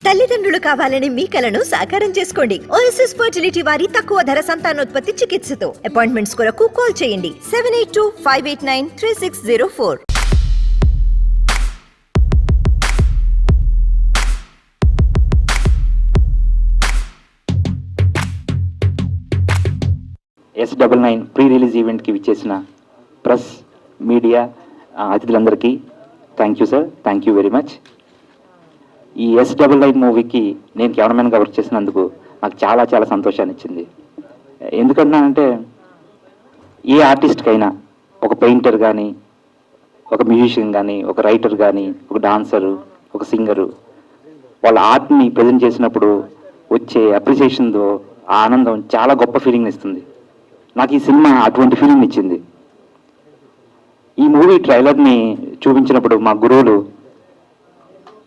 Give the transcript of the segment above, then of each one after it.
తల్లిదండ్రులు కావాలని మీ కలను సాకారం చేసుకోండి. ఓఎస్ఎస్ ఫర్టిలిటీ వారి తక్కువ ధర సంతానోత్పత్తి చికిత్సతో అపాయింట్మెంట్స్ కొరకు కాల్ చేయండి 7825893604. S99 ప్రీ రిలీజ్ ఈవెంట్కి విచ్చేసిన ప్రెస్ మీడియా అతిథులందరికీ thank you sir, thank you very much. ఈ S99 మూవీకి నేను కెమెరామెన్గా వర్క్ చేసినందుకు నాకు చాలా చాలా సంతోషాన్ని ఇచ్చింది. ఎందుకంటున్నానంటే ఏ ఆర్టిస్ట్కైనా ఒక పెయింటర్ కానీ, ఒక మ్యూజిషియన్ కానీ, ఒక రైటర్ కానీ, ఒక డాన్సరు, ఒక సింగరు వాళ్ళ ఆర్ట్ని ప్రజెంట్ చేసినప్పుడు వచ్చే అప్రిసియేషన్తో ఆ ఆనందం చాలా గొప్ప ఫీలింగ్ ఇస్తుంది. నాకు ఈ సినిమా అటువంటి ఫీలింగ్ ఇచ్చింది. ఈ మూవీ ట్రైలర్ని చూపించినప్పుడు మా గురువులు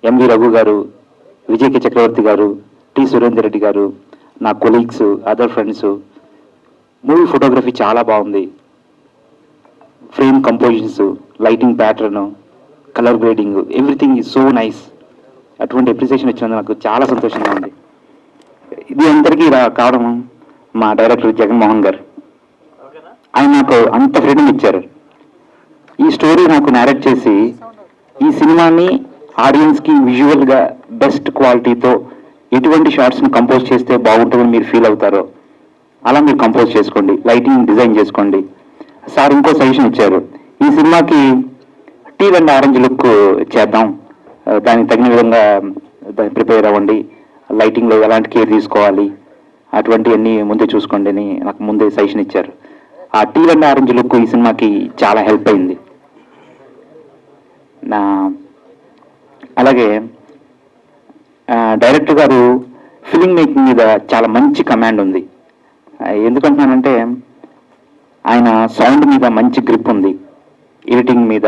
ఎంవి రఘు గారు, విజయ్ కే చక్రవర్తి గారు, టి సురేందర్ రెడ్డి గారు, నా colleagues, other friends, movie photography చాలా బాగుంది, frame compositions, lighting pattern, colour grading, everything is so nice. అటువంటి అప్రిసియేషన్ వచ్చినందుకు నాకు చాలా సంతోషంగా ఉంది. ఇది అందరికీ కావడం మా డైరెక్టర్ జగన్మోహన్ గారు. ఆయన నాకు అంత ఫ్రీడమ్ ఇచ్చారు. ఈ స్టోరీ నాకు నేరేట్ చేసి ఈ సినిమాని ఆడియన్స్కి విజువల్గా బెస్ట్ క్వాలిటీతో ఎటువంటి షార్ట్స్ని కంపోజ్ చేస్తే బాగుంటుందని మీరు ఫీల్ అవుతారో అలా మీరు కంపోజ్ చేసుకోండి, లైటింగ్ డిజైన్ చేసుకోండి. సార్ ఇంకో సజెషన్ ఇచ్చారు, ఈ సినిమాకి టీల్ అండ్ ఆరెంజ్ లుక్ చేద్దాం, దానికి తగిన విధంగా ప్రిపేర్ అవ్వండి, లైటింగ్లో ఎలాంటి కేర్ తీసుకోవాలి అటువంటివన్నీ ముందే చూసుకోండి అని నాకు ముందే సజెషన్ ఇచ్చారు. ఆ టీల్ అండ్ ఆరెంజ్ లుక్ ఈ సినిమాకి చాలా హెల్ప్ అయింది. అలాగే డైరెక్టర్ గారు ఫిల్మ్ మేకింగ్ మీద చాలా మంచి కమాండ్ ఉంది. ఎందుకంటున్నానంటే ఆయన సౌండ్ మీద మంచి గ్రిప్ ఉంది, ఎడిటింగ్ మీద,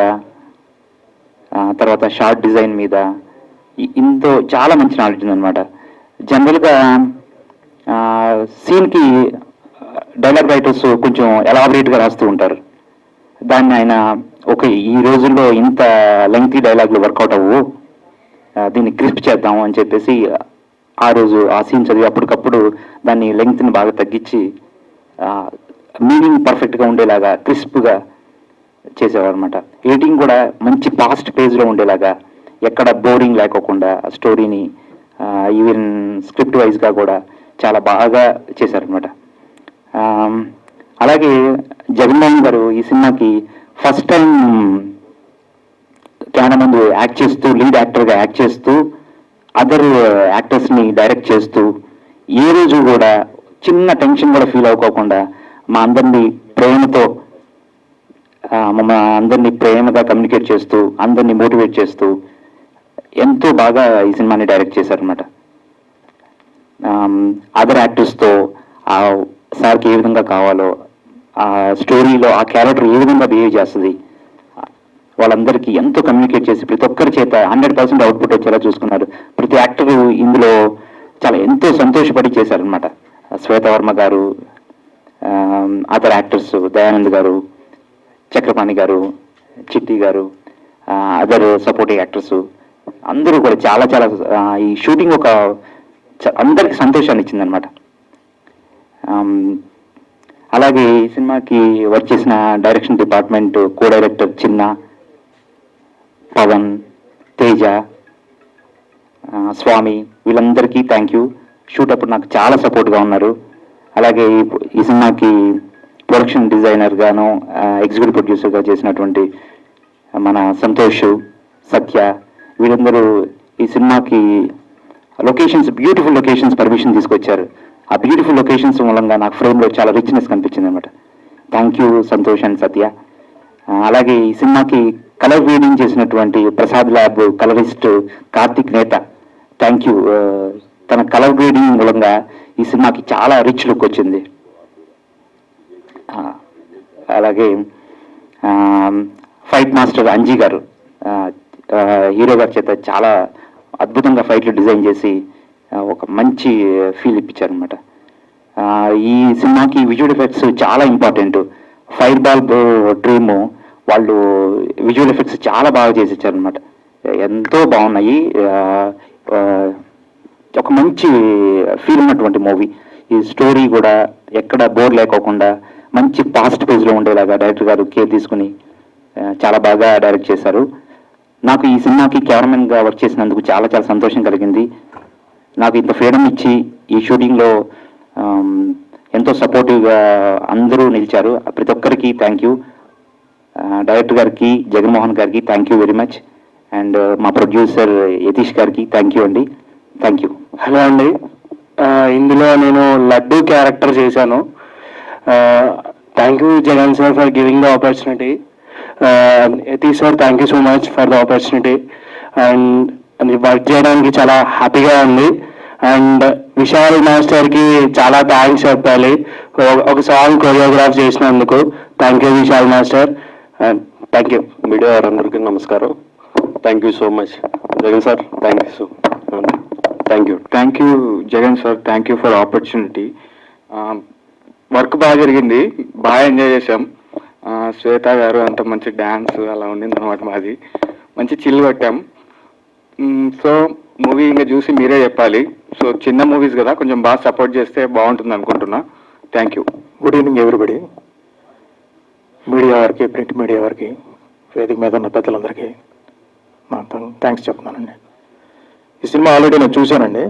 తర్వాత షార్ట్ డిజైన్ మీద ఇంతో చాలా మంచి నాలెడ్జ్ ఉందన్నమాట. జనరల్గా సీన్కి డైలాగ్ రైటర్స్ కొంచెం ఎలాబరేట్గా రాస్తూ ఉంటారు. దాన్ని ఆయన ఈ రోజుల్లో ఇంత లెంగ్తీ డైలాగులు వర్కౌట్ అవ్వు, దీన్ని క్రిస్ప్ చేద్దాము అని చెప్పేసి ఆ రోజు ఆ సీన్ చదివి అప్పటికప్పుడు దాన్ని లెంగ్త్ని బాగా తగ్గించి మీనింగ్ పర్ఫెక్ట్గా ఉండేలాగా క్రిస్ప్గా చేసేవారు అనమాట. ఎడిటింగ్ కూడా మంచి ఫాస్ట్ పేజ్లో ఉండేలాగా, ఎక్కడ బోరింగ్ లేకోకుండా స్టోరీని ఈవెన్ స్క్రిప్ట్ వైజ్గా కూడా చాలా బాగా చేశారనమాట. అలాగే జగన్మోహన్ గారు ఈ సినిమాకి ఫస్ట్ టైం కెమెరా ముందు యాక్ట్ చేస్తూ, లీడ్ యాక్టర్గా యాక్ట్ చేస్తూ, అదర్ యాక్టర్స్ని డైరెక్ట్ చేస్తూ, ఏ రోజు కూడా చిన్న టెన్షన్ కూడా ఫీల్ అవ్వకోకుండా మా అందరినీ ప్రేమతో అందరినీ ప్రేమగా కమ్యూనికేట్ చేస్తూ, అందరినీ మోటివేట్ చేస్తూ ఎంతో బాగా ఈ సినిమాని డైరెక్ట్ చేశారనమాట. అదర్ యాక్టర్స్తో ఆ సార్కి ఏ విధంగా కావాలో, ఆ స్టోరీలో ఆ క్యారెక్టర్ ఏ విధంగా బిహేవ్ చేస్తుంది, వాళ్ళందరికీ ఎంతో కమ్యూనికేట్ చేసి ప్రతి ఒక్కరి చేత 100% అవుట్పుట్ వచ్చేలా చూసుకున్నారు. ప్రతి యాక్టర్ ఇందులో చాలా ఎంతో సంతోషపడి చేశారనమాట. శ్వేతవర్మ గారు, అదర్ యాక్టర్స్ దయానంద్ గారు, చక్రపాణి గారు, చిట్టి గారు, అదర్ సపోర్టింగ్ యాక్టర్స్ అందరూ కూడా చాలా చాలా ఈ షూటింగ్ అందరికి సంతోషాన్ని ఇచ్చిందనమాట. అలాగే ఈ సినిమాకి వర్క్ చేసిన డైరెక్షన్ డిపార్ట్మెంట్ కో డైరెక్టర్ చిన్న, పవన్, తేజ, స్వామి వీళ్ళందరికీ థ్యాంక్ యూ. షూట్ అప్పుడు నాకు చాలా సపోర్ట్గా ఉన్నారు. అలాగే ఈ సినిమాకి ప్రొడక్షన్ డిజైనర్ గాను, ఎగ్జిక్యూటివ్ ప్రొడ్యూసర్గా చేసినటువంటి మన సంతోష్, సత్య వీళ్ళందరూ ఈ సినిమాకి లొకేషన్స్, బ్యూటిఫుల్ లొకేషన్స్ పర్మిషన్ తీసుకొచ్చారు. ఆ బ్యూటిఫుల్ లొకేషన్స్ మూలంగా నాకు ఫ్రేమ్లో చాలా రిచ్నెస్ కనిపించింది అనమాట. థ్యాంక్ యూ సంతోష్ అండ్ సత్య. అలాగే ఈ సినిమాకి కలర్ గ్రేడింగ్ చేసినటువంటి ప్రసాద్ ల్యాబ్ కలరిస్ట్ కార్తిక్ నేత, థ్యాంక్ యూ. తన కలర్ గ్రేడింగ్ మూలంగా ఈ సినిమాకి చాలా రిచ్ లుక్ వచ్చింది. అలాగే ఫైట్ మాస్టర్ అంజీ గారు హీరో గారి చేత చాలా అద్భుతంగా ఫైట్లు డిజైన్ చేసి ఒక మంచి ఫీల్ ఇప్పించారనమాట. ఈ సినిమాకి విజువల్ ఎఫెక్ట్స్ చాలా ఇంపార్టెంట్. ఫైర్ బాల్ డ్రీమ్ వాళ్ళు విజువల్ ఎఫెక్ట్స్ చాలా బాగా చేసి ఇచ్చారనమాట. ఎంతో బాగున్నాయి. మంచి ఫీల్ ఉన్నటువంటి మూవీ. ఈ స్టోరీ కూడా ఎక్కడ బోర్ లేకోకుండా మంచి పాస్ట్ పేజ్లో ఉండేలాగా డైరెక్టర్ గారు కేర్ తీసుకుని చాలా బాగా డైరెక్ట్ చేశారు. నాకు ఈ సినిమాకి కెమెరామెన్గా వర్క్ చేసినందుకు చాలా చాలా సంతోషం కలిగింది. నాకు ఇంత ఫ్రీడమ్ ఇచ్చి ఈ షూటింగ్లో ఎంతో సపోర్టివ్గా అందరూ నిలిచారు. ప్రతి ఒక్కరికి థ్యాంక్ యూ. డైరెక్టర్ గారికి, జగన్మోహన్ గారికి thank you very much. And మా ప్రొడ్యూసర్ యతీష్ గారికి థ్యాంక్ యూ అండి. Thank you. హలో అండి, ఇందులో నేను లడ్డు క్యారెక్టర్ చేశాను. Thank you Jagan sir for giving the opportunity. Yatish sir thank you so much for the opportunity. And work చేయడానికి చాలా హ్యాపీగా ఉంది. అండ్ విశాల్ మాస్టర్కి చాలా థ్యాంక్స్ చెప్పాలి, ఒక సాంగ్ కొరియోగ్రాఫ్ చేసినందుకు. Thank you Vishal master. Thank you. Media వారందరికీ నమస్కారం. Thank you so much Jagan sir. Thank you so thank you Jagan sir. Thank you for opportunity. Work బాగా జరిగింది, బాగా ఎంజాయ్ చేసాం. శ్వేత గారు అంత మంచి డ్యాన్స్ అలా ఉండింది అనమాట. మాది మంచి చిల్లు పట్టాం. సో మూవీ ఇంకా చూసి మీరే చెప్పాలి. సో చిన్న మూవీస్ కదా, కొంచెం బాగా సపోర్ట్ చేస్తే బాగుంటుంది అనుకుంటున్నా. Thank you. Good evening everybody. Media వారికి, ప్రింట్ మీడియా వారికి, వేదిక మీద ఉన్న పెద్దలందరికీ థ్యాంక్స్ చెప్తున్నానండి. ఈ సినిమా ఆల్రెడీ నేను చూశానండి.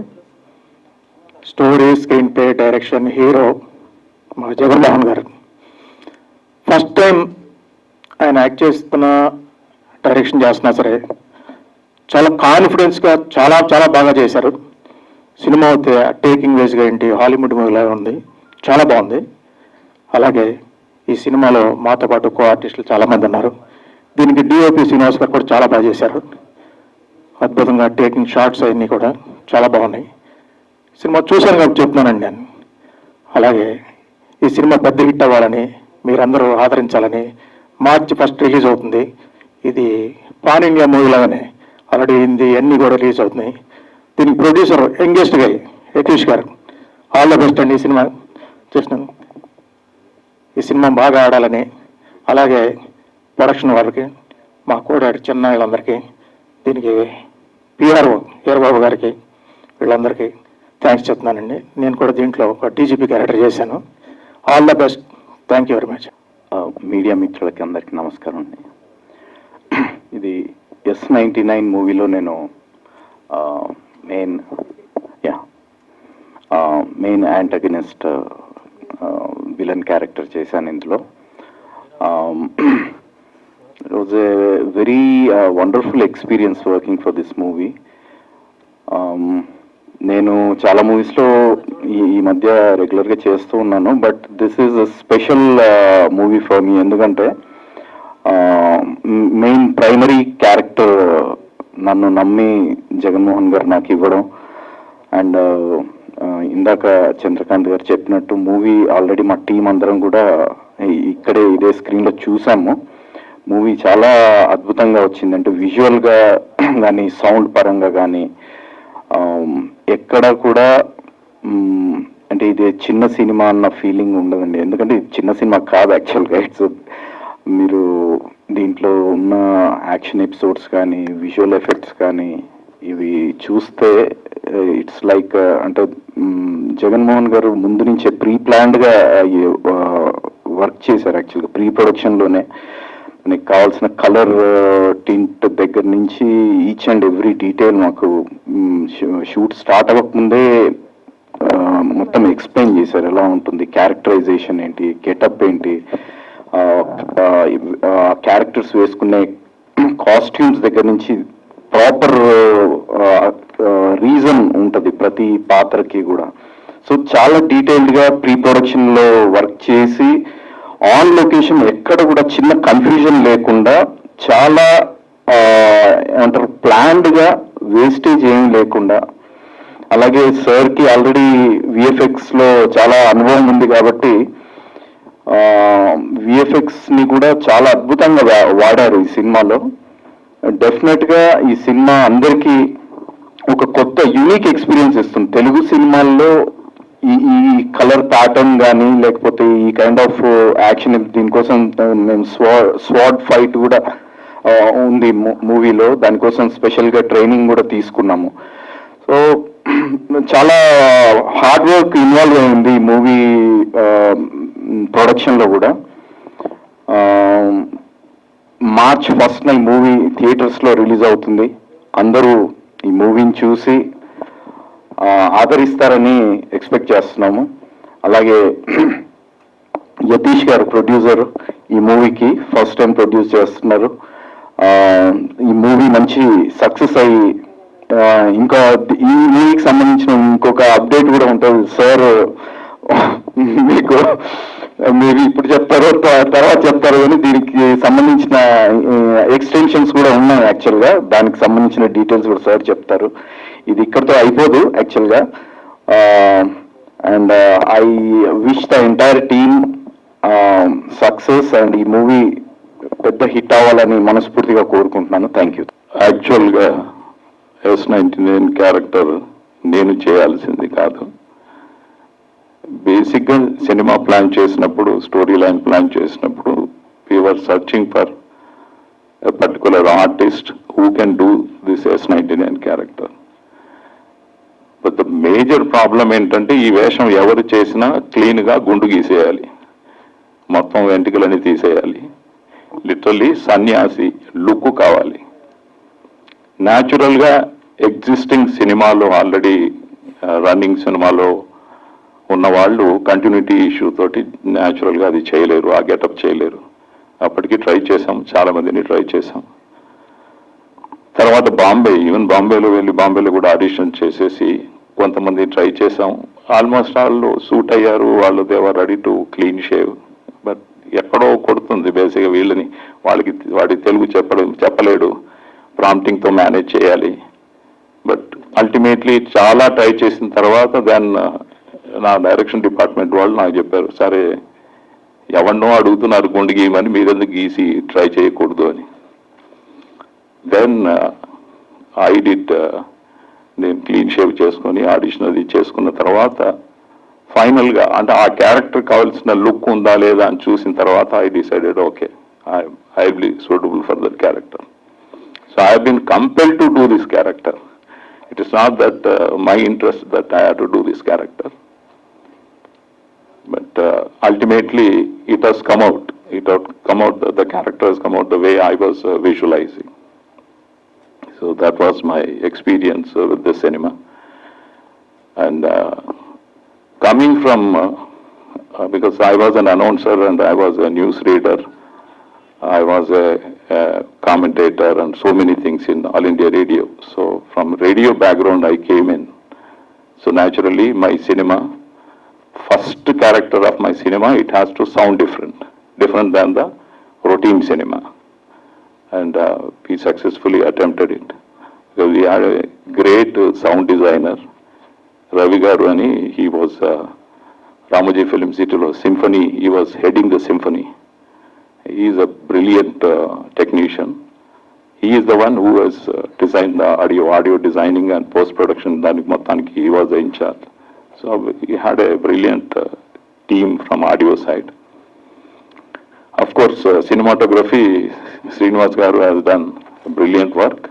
Story, screen play, direction, hero మా జగన్మోహన్ గారు. ఫస్ట్ టైం ఆయన యాక్ట్ చేస్తున్న, డైరెక్షన్ చేస్తున్నా సరే చాలా కాన్ఫిడెన్స్గా చాలా చాలా బాగా చేశారు. సినిమా అయితే టేకింగ్ వేస్గా ఏంటి హాలీవుడ్ మూవీలాగా ఉంది, చాలా బాగుంది. అలాగే ఈ సినిమాలో మాతో పాటు కో ఆర్టిస్టులు చాలామంది ఉన్నారు. దీనికి డిఓపి శ్రీనివాస్ గారు కూడా చాలా బాగా చేశారు. అద్భుతంగా టేకింగ్ షాట్స్ అవన్నీ కూడా చాలా బాగున్నాయి. సినిమా చూశాను కాబట్టి చెప్తున్నానండి నేను. అలాగే ఈ సినిమా పెద్ద హిట్ అవ్వాలని, మీరందరూ ఆదరించాలని. మార్చి 1 రిలీజ్ అవుతుంది. ఇది పాన్ ఇండియా మూవీ లాగానే ఆల్రెడీ హిందీ అన్నీ కూడా రిలీజ్ అవుతున్నాయి. దీనికి ప్రొడ్యూసర్ యంగెస్ట్ గా యతీష్ గారు. ఆల్ ద బెస్ట్ అండి. ఈ సినిమా చూసినాను, ఈ సినిమా బాగా ఆడాలని. అలాగే ప్రొడక్షన్ వాళ్ళకి, మా కూడా చిన్న వాళ్ళందరికీ, దీనికి పిఆర్ఓ హీరబాబు గారికి, వీళ్ళందరికీ థ్యాంక్స్ చెప్తున్నానండి. నేను కూడా దీంట్లో ఒక డీజీపీ క్యారెక్టర్ చేశాను. All the best. Thank you very much. Media మిత్రులకి అందరికీ నమస్కారం అండి. ఇది S99 మూవీలో నేను మెయిన్ యాంటగనిస్ట్ విలన్ క్యారెక్టర్ చేశాను ఇందులో. It was a very wonderful experience working for this movie. నేను చాలా మూవీస్లో ఈ మధ్య రెగ్యులర్గా చేస్తూ ఉన్నాను, but this is a special movie for me. ఎందుకంటే మెయిన్ ప్రైమరీ క్యారెక్టర్ నన్ను నమ్మి జగన్మోహన్ గారు నాకు ఇవ్వడం. అండ్ ఇందాక చంద్రకాంత్ గారు చెప్పినట్టు మూవీ ఆల్రెడీ మా టీం అందరం కూడా ఇక్కడే ఇదే స్క్రీన్లో చూసాము. మూవీ చాలా అద్భుతంగా వచ్చింది. అంటే విజువల్గా కానీ, సౌండ్ పరంగా కానీ ఎక్కడ కూడా అంటే ఇది చిన్న సినిమా అన్న ఫీలింగ్ ఉండదండి. ఎందుకంటే ఇది చిన్న సినిమా కాదు యాక్చువల్గా. ఇట్స్ మీరు దీంట్లో ఉన్న యాక్షన్ ఎపిసోడ్స్ కానీ, విజువల్ ఎఫెక్ట్స్ కానీ ఇవి చూస్తే ఇట్స్ లైక్ అంటే జగన్మోహన్ గారు ముందు నుంచే ప్రీ ప్లాన్డ్గా వర్క్ చేశారు. యాక్చువల్గా ప్రీ ప్రొడక్షన్లోనే మనకి కావాల్సిన కలర్ టింట్ దగ్గర నుంచి ఈచ్ అండ్ ఎవ్రీ డీటెయిల్ మాకు షూట్ స్టార్ట్ అవ్వకముందే మొత్తం ఎక్స్ప్లెయిన్ చేశారు. ఎలా ఉంటుంది, క్యారెక్టరైజేషన్ ఏంటి, గెటప్ ఏంటి, క్యారెక్టర్స్ వేసుకునే కాస్ట్యూమ్స్ దగ్గర నుంచి ప్రాపర్ రీజన్ ఉంటుంది ప్రతి పాత్రకి కూడా. సో చాలా డీటెయిల్డ్గా ప్రీ ప్రొడక్షన్లో వర్క్ చేసి ఆన్ లొకేషన్ ఎక్కడ కూడా చిన్న కన్ఫ్యూజన్ లేకుండా చాలా ఏమంటారు ప్లాన్డ్గా వేస్టేజ్ ఏం లేకుండా. అలాగే సార్కి ఆల్రెడీ విఎఫ్ఎక్స్లో చాలా అనుభవం ఉంది కాబట్టి విఎఫ్ఎక్స్ని కూడా చాలా అద్భుతంగా వాడారు ఈ సినిమాలో. డెఫినెట్గా ఈ సినిమా అందరికీ ఒక కొత్త యూనిక్ ఎక్స్పీరియన్స్ ఇస్తుంది. తెలుగు సినిమాల్లో ఈ కలర్ ప్యాటర్న్ కానీ, లేకపోతే ఈ కైండ్ ఆఫ్ యాక్షన్, దీనికోసం మేము స్వాడ్ ఫైట్ కూడా ఉంది మూవీలో. దానికోసం స్పెషల్గా ట్రైనింగ్ కూడా తీసుకున్నాము. సో చాలా హార్డ్ వర్క్ ఇన్వాల్వ్ అయింది ఈ మూవీ ప్రొడక్షన్లో కూడా. మార్చ్ 1st ఈ మూవీ థియేటర్స్లో రిలీజ్ అవుతుంది. అందరూ ఈ మూవీని చూసి ఆదరిస్తారని ఎక్స్పెక్ట్ చేస్తున్నాము. అలాగే యతీష్ గారు ప్రొడ్యూసర్ ఈ మూవీకి ఫస్ట్ టైం ప్రొడ్యూస్ చేస్తున్నారు. ఈ మూవీ మంచి సక్సెస్ అయ్యి ఇంకా ఈ మూవీకి సంబంధించిన ఇంకొక అప్డేట్ కూడా ఉంటుంది సార్. మీకు మీరు ఇప్పుడు చెప్తారో తర్వాత చెప్తారో కానీ దీనికి సంబంధించిన ఎక్స్టెన్షన్స్ కూడా ఉన్నాయి. యాక్చువల్గా దానికి సంబంధించిన డీటెయిల్స్ కూడా సార్ చెప్తారు. ఇది ఇక్కడితో అయిపోదు యాక్చువల్గా. And I wish the entire team success and ఈ మూవీ పెద్ద హిట్ అవ్వాలని మనస్ఫూర్తిగా కోరుకుంటున్నాను. Thank you. యాక్చువల్గా S99 క్యారెక్టర్ నేను చేయాల్సింది కాదు. బేసిక్గా సినిమా ప్లాన్ చేసినప్పుడు, స్టోరీ లైన్ ప్లాన్ చేసినప్పుడు we were searching for a particular artist who can do this S99 character. But the major problem ఏంటంటే ఈ వేషం ఎవరు చేసినా క్లీన్గా గుండు గీసేయాలి, మొత్తం వెంట్రుకలని తీసేయాలి, లిటరల్లీ సన్యాసి లుక్ కావాలి. న్యాచురల్గా ఎగ్జిస్టింగ్ సినిమాలో ఆల్రెడీ రన్నింగ్ సినిమాలో ఉన్న వాళ్ళు కంటిన్యూటీ ఇష్యూ తోటి న్యాచురల్గా అది చేయలేరు, ఆ గెటప్ చేయలేరు. అప్పటికి ట్రై చేసాం, చాలా మందిని ట్రై చేసాం. తర్వాత ఈవెన్ బాంబేలో వెళ్ళి బాంబేలో కూడా ఆడిషన్ చేసేసి కొంతమంది ట్రై చేసాం. ఆల్మోస్ట్ వాళ్ళు సూట్ అయ్యారు, వాళ్ళు they were ready to clean shave. But ఎక్కడో కొడుతుంది బేసిక్గా వీళ్ళని. వాడి తెలుగు చెప్పలేడు, ప్రాంప్టింగ్తో మేనేజ్ చేయాలి. బట్ అల్టిమేట్లీ చాలా ట్రై చేసిన తర్వాత దెన్ నా డైరెక్షన్ డిపార్ట్మెంట్ వాళ్ళు నాకు చెప్పారు, సరే ఎవరినో అడుగుతున్నారు గుండు గీయమని, మీరెందుకు గీసి ట్రై చేయకూడదు అని. దెన్ ఐ డిడ్, నేను క్లీన్ షేవ్ చేసుకొని ఆడిషన్ అది చేసుకున్న తర్వాత ఫైనల్గా అంటే ఆ క్యారెక్టర్ కావాల్సిన లుక్ ఉందా లేదా అని చూసిన తర్వాత I decided okay I will be suitable for that character. So I have been compelled to do this character. It is not that my interest that I have to do this character. But ultimately it has come out. The character has come out the way I was visualizing. So that was my experience with this cinema. And coming from, because I was an announcer and I was a news reader, I was a commentator and so many things in All India Radio. So from radio background I came in. So naturally my cinema, first character of my cinema, it has to sound different than the routine cinema. And we successfully attempted it. Because we had a great sound designer, Ravi Garwani. He was Ramoji Film City Symphony, he was heading the symphony. He is a brilliant technician. He is the one who has designed the audio designing and post-production. He was in charge. So we had a brilliant team from audio side. Of course, cinematography, Srinivas Garu has done brilliant work.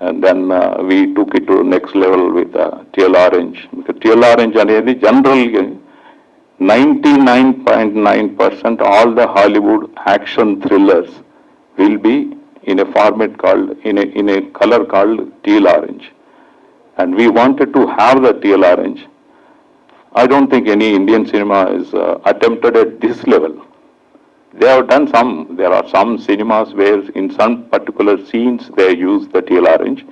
And then we took it to next level with TL Orange. Because TL Orange is general 99.9% all the Hollywood action thrillers will be in a format called, in a color called teal orange. And we wanted to have the teal orange. I don't think any Indian cinema is attempted at this level. They have done some, there are some cinemas where in some particular scenes they use the teal orange.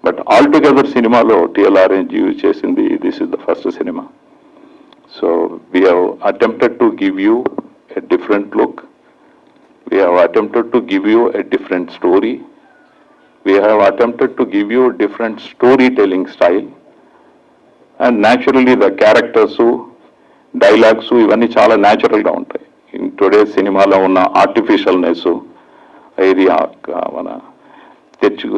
But altogether cinema lo teal orange use chesindi, this is the first cinema. So we have attempted to give you a different look. We have attempted to give you a different story. We have attempted to give you a different storytelling style. And naturally the characters, dialogues, ఇవన్నీ చాలా న్యాచురల్గా ఉంటాయి. In today's cinema లో ఉన్న ఆర్టిఫిషియల్నెస్, ఇది మన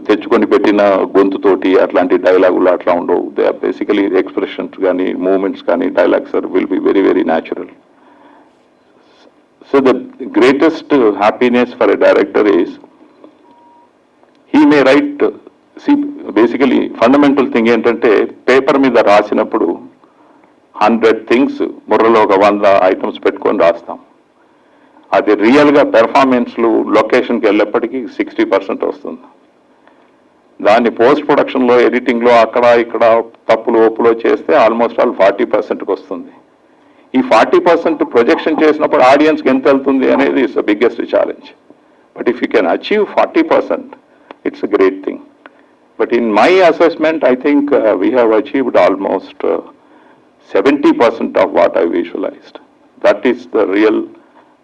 తెచ్చుకొని పెట్టిన గొంతుతోటి అట్లాంటి డైలాగులు అట్లా ఉండవు. దే ఆర్ బేసికలీ ఎక్స్ప్రెషన్స్ కానీ మూమెంట్స్ కానీ dialogues will be very very natural. So the greatest happiness for a director is he may right. Basically fundamental thing ఏంటంటే పేపర్ మీద మీద రాసినప్పుడు 100 థింగ్స్ బుర్రలో ఒక 100 ఐటమ్స్ పెట్టుకొని రాస్తాం. అది రియల్గా పెర్ఫార్మెన్స్లు లొకేషన్కి వెళ్ళేప్పటికీ 60% వస్తుంది. దాన్ని పోస్ట్ ప్రొడక్షన్లో ఎడిటింగ్లో అక్కడ ఇక్కడ తప్పులు ఒప్పులో చేస్తే ఆల్మోస్ట్ ఆల్ 40%కి వస్తుంది. ఈ 40% ప్రొజెక్షన్ చేసినప్పుడు ఆడియన్స్కి ఎంత వెళ్తుంది అనేది it's the biggest challenge. But if you can achieve 40%, it's a great thing. But in my assessment, I think we have achieved almost 70% of what I visualized. That is the real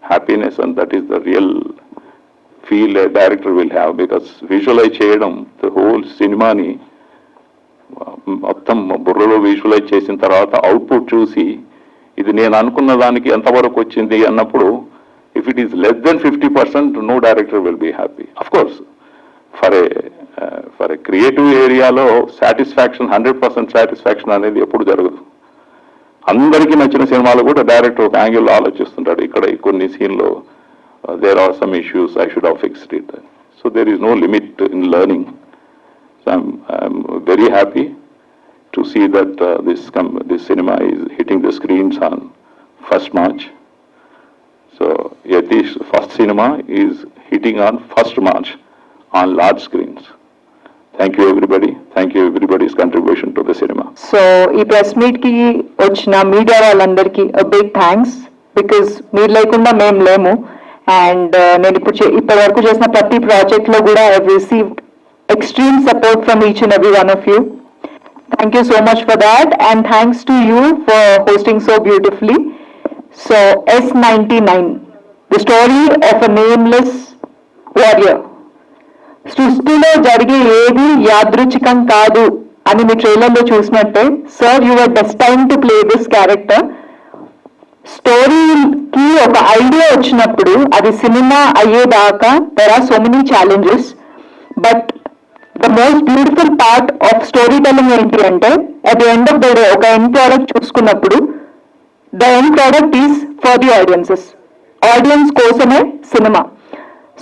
happiness and that is the real feel a director will have, because visualize cheyadam, the whole cinema ni మొత్తం బుర్రలో visualise చేసిన తర్వాత output చూసి ఇది నేను అనుకున్న దానికి ఎంతవరకు వచ్చింది అన్నప్పుడు, if it is less than 50%, no director will be happy. Of course for a creative ఏరియాలో సాటిస్ఫాక్షన్ 100% సాటిస్ఫాక్షన్ అనేది ఎప్పుడు జరగదు. అందరికీ నచ్చిన సినిమాలు కూడా డైరెక్టర్ ఒక యాంగిల్లో ఆలోచిస్తుంటాడు, ఇక్కడ కొన్ని సీన్లో there are some issues, I should have fixed it. So there is no limit in learning. So I'm very happy to see that this cinema is hitting the screens on 1st March. So Yatish first cinema is hitting on 1st March on large screens. Thank you everybody. Thank you everybody's contribution to the cinema. So ee press meet ki ochina media vallandariki a big thanks, because meer lekunda mem lemu, and nenu ippadi varaku chesina prati project lo kuda I have received extreme support from each and every one of you. Thank you so much for that, and thanks to you for hosting so beautifully. So S99, the story of a nameless warrior. సృష్టిలో జరిగే ఏది యాదృచ్ఛికం కాదు అని మీ ట్రైలర్లో చూసినట్టే, sir you are destined to play this character. స్టోరీకి ఒక ఐడియా వచ్చినప్పుడు అది సినిమా అయ్యేదాకా there are so many challenges, but the most beautiful part of story telling ఏంటి అంటే, at the end of the day ఒక ఎండ్ ప్రోడక్ట్ చూసుకున్నప్పుడు the end product is for the audiences. Audience కోసమే సినిమా.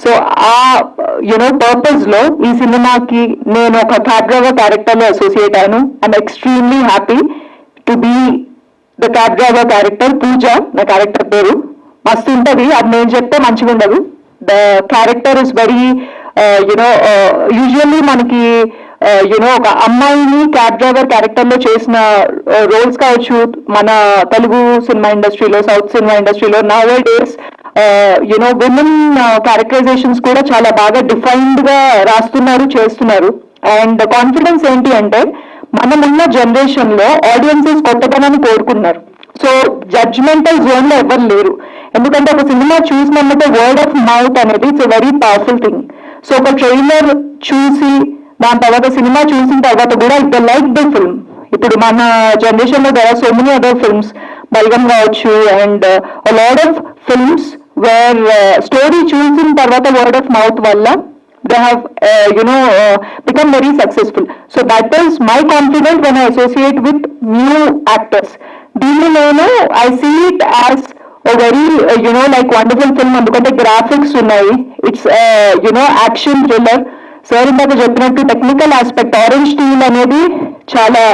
సో ఆ పర్పస్ లో ఈ సినిమాకి నేను ఒక క్యాబ్ డ్రైవర్ క్యారెక్టర్ లో అసోసియేట్ అయ్యాను. I'm extremely happy to be the cab driver character. Pooja నా క్యారెక్టర్ పేరు. మస్తు ఉంటుంది, అది నేను చెప్తే మంచిగా ఉండదు. The character is very usually మనకి ఒక అమ్మాయిని క్యాబ్ డ్రైవర్ క్యారెక్టర్ లో చేసిన రోల్స్ కావచ్చు మన తెలుగు సినిమా ఇండస్ట్రీలో, సౌత్ సినిమా ఇండస్ట్రీలో నౌ డేస్ విమెన్ క్యారెక్టరైజేషన్స్ కూడా చాలా బాగా డిఫైన్డ్ గా రాస్తున్నారు, చేస్తున్నారు. అండ్ కాన్ఫిడెన్స్ ఏంటి అంటే, మనమున్న జనరేషన్ లో ఆడియన్సెస్ కొత్తదనాన్ని కోరుకున్నారు. సో జడ్జ్మెంటల్ జోన్ లో ఎవరు లేరు, ఎందుకంటే ఒక సినిమా చూసినట్టే వర్డ్ ఆఫ్ మౌత్ అనేది it's a very powerful thing. So ఒక ట్రైలర్ చూసి దాని తర్వాత సినిమా చూసిన తర్వాత కూడా ఇట్ లైక్ ద ఫిల్మ్. ఇప్పుడు మన జనరేషన్ లో there are so many other films, Balagam కావచ్చు, and lot of films where story చూసిన తర్వాత వర్డ్ ఆఫ్ మౌత్ వల్ల they have become very successful. So that is my confidence when I associate with new actors. దీన్ని నేను I see it as a very like wonderful film, ఎందుకంటే graphics ఉన్నాయి, it's action thriller. Sir ఇందాక చెప్పినట్టు technical aspect, orange teal అనేది చాలా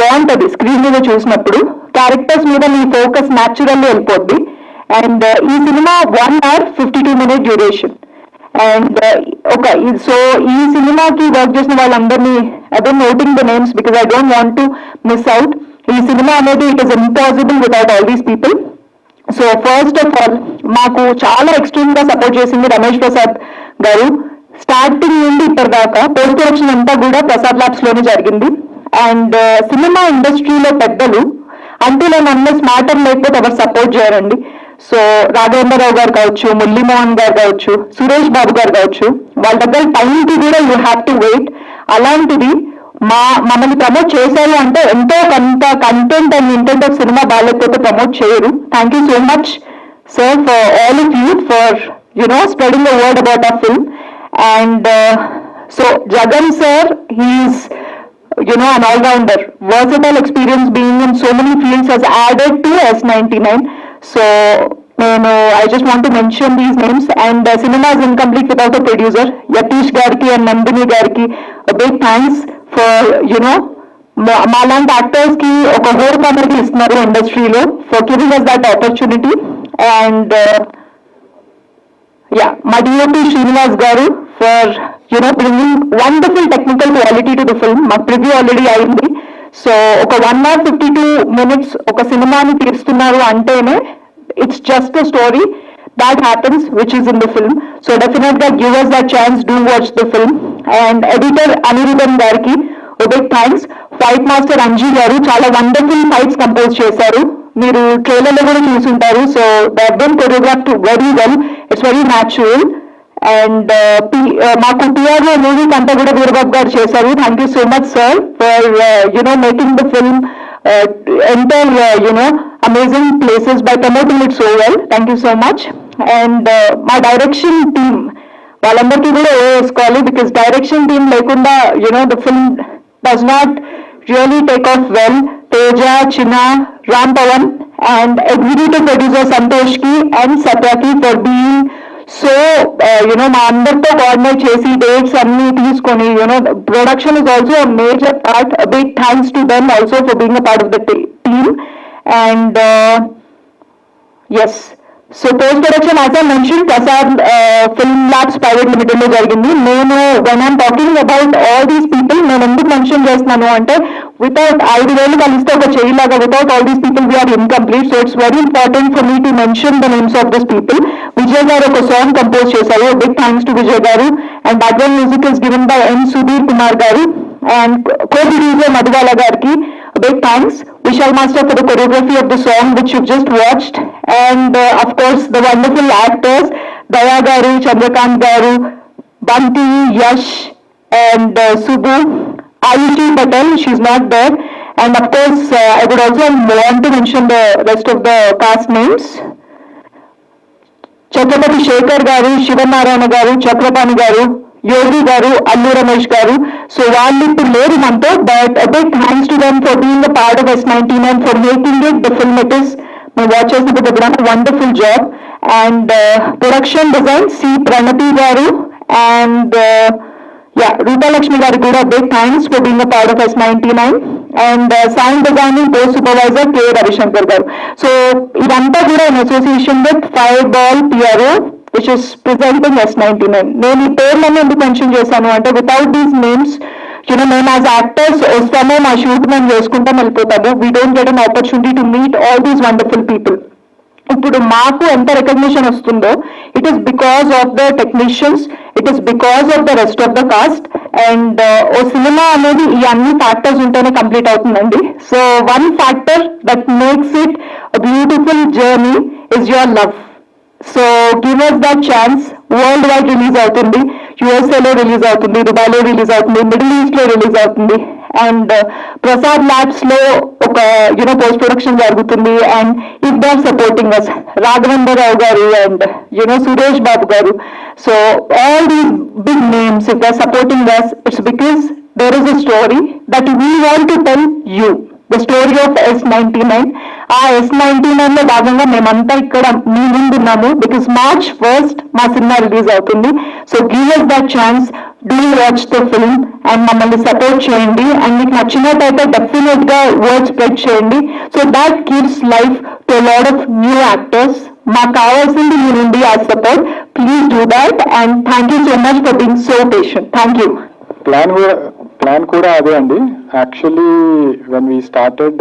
బాగుంటుంది screen మీద చూసినప్పుడు. క్యారెక్టర్స్ మీద మీ ఫోకస్ న్యాచురల్లీ వెళ్ళిపోద్ది. అండ్ ఈ cinema 1 hour 52 minute duration. And so ఈ సినిమాకి వర్క్ చేసిన వాళ్ళందరినీ I don't noting the names because I don't want to miss out. ఈ సినిమా అనేది it is impossible without all these people. So first of all మాకు చాలా extreme గా support చేసింది రమేష్ ప్రసాద్ గారు. స్టార్టింగ్ నుండి ఇప్పటిదాకా పోస్ట్ ప్రొడక్షన్ అంతా కూడా ప్రసాద్ ల్యాబ్స్ లోనే జరిగింది. అండ్ సినిమా ఇండస్ట్రీలో పెద్దలు అంటే నేను అన్న స్మార్టర్ లేకపోతే ఎవరు సపోర్ట్ చేయరండి. సో రాఘవేంద్రరావు గారు కావచ్చు, మురళీమోహన్ గారు కావచ్చు, సురేష్ బాబు గారు కావచ్చు, వాళ్ళ దగ్గర టైంకి కూడా యూ హ్యావ్ టు వెయిట్. అలాంటిది మమ్మల్ని ప్రమోట్ చేశారు అంటే ఎంతో కొంత కంటెంట్ అండ్ ఇంటెంట్ ఆఫ్ సినిమా బాగాలేకపోతే ప్రమోట్ చేయరు. Thank you so much sir for all of you for spreading the word about our film. And so Jagan sir, he is an all-rounder. Versatile experience being in so many fields has added to S99. So I just want to mention these names. And cinema is incomplete without a producer. Yatish Garki and Nandini Garki, a big thanks for మాలాంటి actors కి ఒక hope అనేది ఇస్తున్నారు ఇండస్ట్రీలో for giving us that opportunity. And my DOP Srinivas garu for bringing wonderful technical quality to the film. మా preview already అయింది. So ఒక 1 hour 52 minutes ఒక సినిమాని తీరుస్తున్నారు అంటేనే it's just a story that happens which is in the film. So definitely give us that chance, do watch the film. And editor Anirudhan gariki a big thanks. Fight master Anji garu చాలా wonderful fights compose చేశారు. మీరు trailer లో కూడా చూసుంటారు. So they have been choreographed very well. It's very natural. And మాకు TRO మూవీకి అంతా కూడా వీరబాబు గారు చేశారు. Thank you so much sir for making the film entire amazing places by promoting it so well. Thank you so much. And my direction team వాళ్ళందరికీ కూడా వేసుకోవాలి because direction team లేకుండా the film does not really take off well. Teja, China, Ram Pawan and executive producer Santosh ki and Satya ki for being so మా అందరితో coordinate చేసి dates అన్ని తీసుకొని production is also a major part. A big thanks to them also for being a part of the team. And yes so post production as I mention Prasad film labs private limited లో జరిగింది. నేను when I'm talking about all these people నేను ఎందుకు mention చేస్తున్నాను అంటే without 5,000 కలిస్తే ఒక చేయలాగా without all these people we're incomplete. So it's very important for me to mention the names of this people. Vijay garu ఒక సాంగ్ కంపోజ్ చేశారు. Big thanks to Vijay garu. And background music is given by N Sudhir Kumar garu and co-producer Madhubala గారికి big thanks. Vishal Master for the choreography of the song which you've just watched. And of course the wonderful actors Daya garu, Chandrakant garu, Banti, Yash and Subbu, Ayushi Patel, she's not there. And of course I would also want to mention the rest of the cast names. Chhatrapati Shekhar garu, Shivanarayana garu, Chakrapani garu, యోగి గారు, అల్లు రమేష్ గారు. So వాళ్ళు ఇప్పుడు లేరు మనతో, but a big thanks to them for being a part of S99 for making it the film it is. మేము watch చేసినప్పుడు done wonderful job. And production design C Pranathi garu and Roopalakshmi గారికి కూడా big thanks for being a part of S99. And sound designing post supervisor K Ravishankar garu. So ఇదంతా కూడా in association with fire ball PRO which is presenting S99. నేను ఈ పేర్లన్నీ ఎందుకు mention చేశాను అంటే వితౌట్ దీస్ నేమ్స్ మేము యాజ్ యాక్టర్స్ వస్తామో మా షూట్ మేము చేసుకుంటాం వెళ్ళిపోతాము. We don't get an opportunity to meet all these wonderful people. ఇప్పుడు మాకు ఎంత రికగ్నిషన్ వస్తుందో it is because of the technicians, it is because of the rest of the cast. And ఓ సినిమా అనేది ఈ అన్ని ఫ్యాక్టర్స్ ఉంటేనే కంప్లీట్ అవుతుందండి. So one factor that makes it a beautiful journey is your love. So give us that chance. World wide release అవుతుంది, యుఎస్ఏలో release అవుతుంది, దుబాయ్లో రిలీజ్ అవుతుంది, మిడిల్ ఈస్ట్ లో రిలీజ్ అవుతుంది. అండ్ ప్రసాద్ ల్యాబ్స్ లో ఒక పోస్ట్ ప్రొడక్షన్ జరుగుతుంది. And if they are supporting us Raghavendra Rao garu and Suresh Babu garu. So all these big names if they are supporting us it's because there is a story that we want to tell you, the story of S99. ఆ S99 లో భాగంగా మేమంతా ఇక్కడ మీ ముందున్నాము because March 1st మా cinema release అవుతుంది. So give us that chance, do watch the film and మమ్మల్ని support చేయండి. And మీకు నచ్చినట్టయితే డెఫినెట్ గా వర్డ్ స్ప్రెడ్ చేయండి. So that gives life to lot of new actors. మాకు కావాల్సింది మీ నుండి ఆ support. Please do that. And thank you so much for being so patient. Thank you. Plan కూడా అదే అండి. Actually when we started,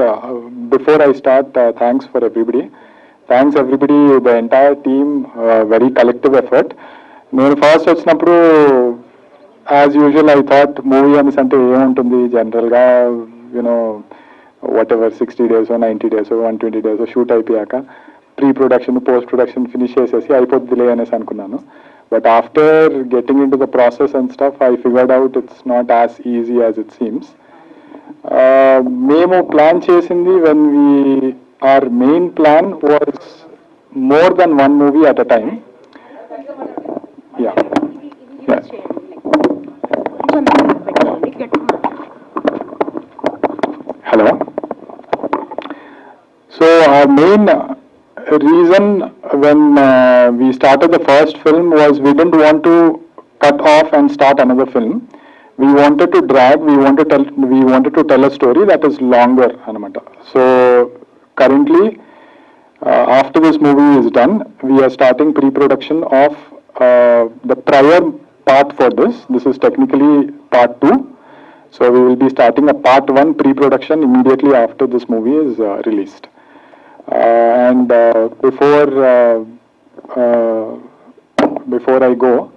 before I start, thanks for everybody, thanks everybody, the entire team, very collective effort. నేను first వచ్చినప్పుడు as usual I thought movie అనేసి అంటే ఏముంటుంది జనరల్గా whatever 60 days 90 days 120 days shoot అయిపోయాక pre production post production finish చేసేసి అయిపోద్దిలే అనేసి అనుకున్నాను. But after getting into the process and stuff, I figured out it's not as easy as it seems. Memo plan chesindi when our main plan was more than one movie at a time. Yeah. Hello. So our main reason when we started the first film was we didn't want to cut off and start another film. we wanted to tell a story that is longer anamata. So currently, after this movie is done, we are starting pre-production of the prior part for this. This is technically part 2. So we will be starting a part 1 pre-production immediately after this movie is released. And before I go,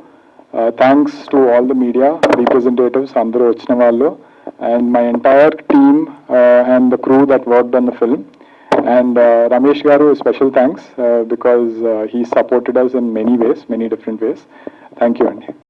thanks to all the media representatives, Andhru Vachina Vallu, and my entire team and the crew that worked on the film. And Ramesh Garu, special thanks because he supported us in many ways, many different ways. Thank you, Andy.